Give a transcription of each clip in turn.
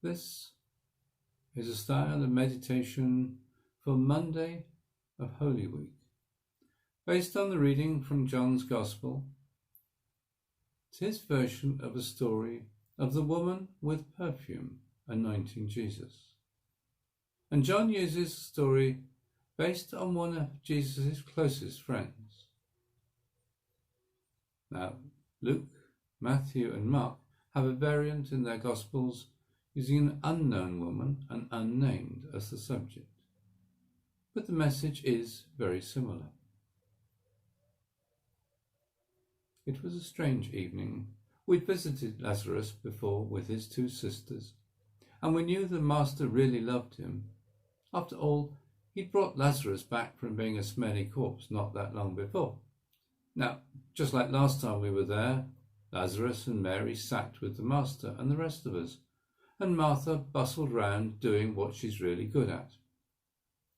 This is a style of meditation for Monday of Holy Week, based on the reading from John's Gospel. It's his version of a story of the woman with perfume anointing Jesus. And John uses a story based on one of Jesus' closest friends. Now, Luke, Matthew and Mark have a variant in their Gospels using an unknown woman and unnamed as the subject. But the message is very similar. It was a strange evening. We'd visited Lazarus before with his two sisters, and we knew the Master really loved him. After all, he'd brought Lazarus back from being a smelly corpse not that long before. Now, just like last time we were there, Lazarus and Mary sat with the Master and the rest of us, and Martha bustled round doing what she's really good at.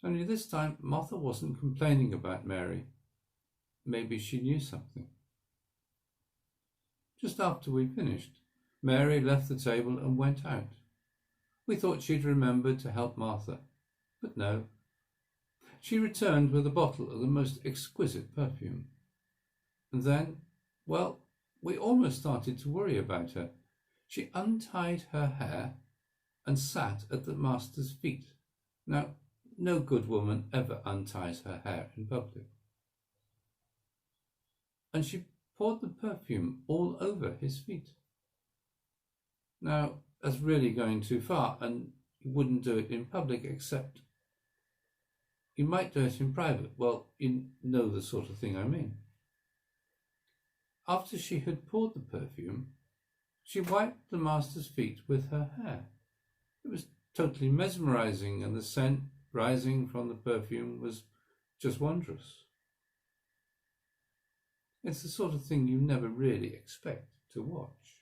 Only this time Martha wasn't complaining about Mary. Maybe she knew something. Just after we finished, Mary left the table and went out. We thought she'd remembered to help Martha, but no. She returned with a bottle of the most exquisite perfume. And then, well, we almost started to worry about her. She untied her hair and sat at the Master's feet. Now, no good woman ever unties her hair in public. And she poured the perfume all over his feet. Now, that's really going too far, and you wouldn't do it in public, except you might do it in private. Well, you know the sort of thing I mean. After she had poured the perfume, she wiped the Master's feet with her hair. It was totally mesmerizing, and the scent rising from the perfume was just wondrous. It's the sort of thing you never really expect to watch.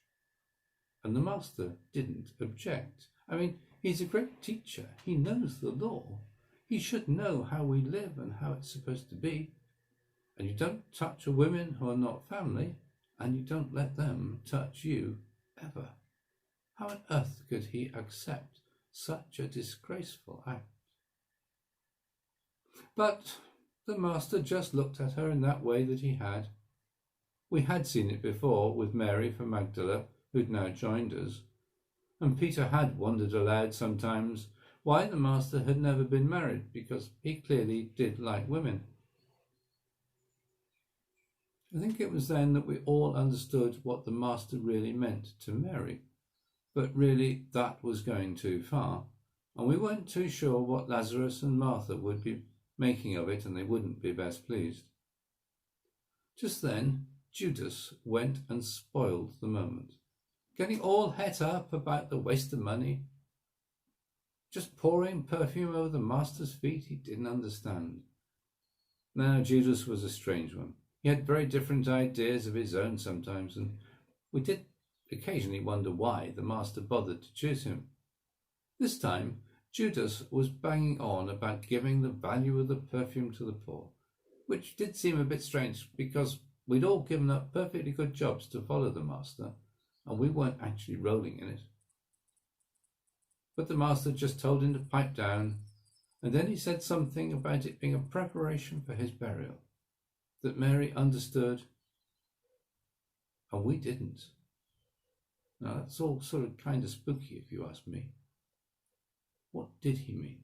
And the Master didn't object. I mean, he's a great teacher. He knows the law. He should know how we live and how it's supposed to be. And you don't touch a women who are not family, and you don't let them touch you ever. How on earth could he accept such a disgraceful act? But the Master just looked at her in that way that he had. We had seen it before with Mary from Magdala, who'd now joined us, and Peter had wondered aloud sometimes why the Master had never been married, because he clearly did like women. I think it was then that we all understood what the Master really meant to Mary, but really that was going too far, and we weren't too sure what Lazarus and Martha would be making of it, and they wouldn't be best pleased. Just then Judas went and spoiled the moment, getting all het up about the waste of money, just pouring perfume over the Master's feet. He didn't understand. Now, Judas was a strange one. He had very different ideas of his own sometimes, and we did occasionally wonder why the Master bothered to choose him. This time, Judas was banging on about giving the value of the perfume to the poor, which did seem a bit strange because we'd all given up perfectly good jobs to follow the Master, and we weren't actually rolling in it. But the Master just told him to pipe down, and then he said something about it being a preparation for his burial, that Mary understood, and we didn't. Now that's all sort of kind of spooky if you ask me. What did he mean?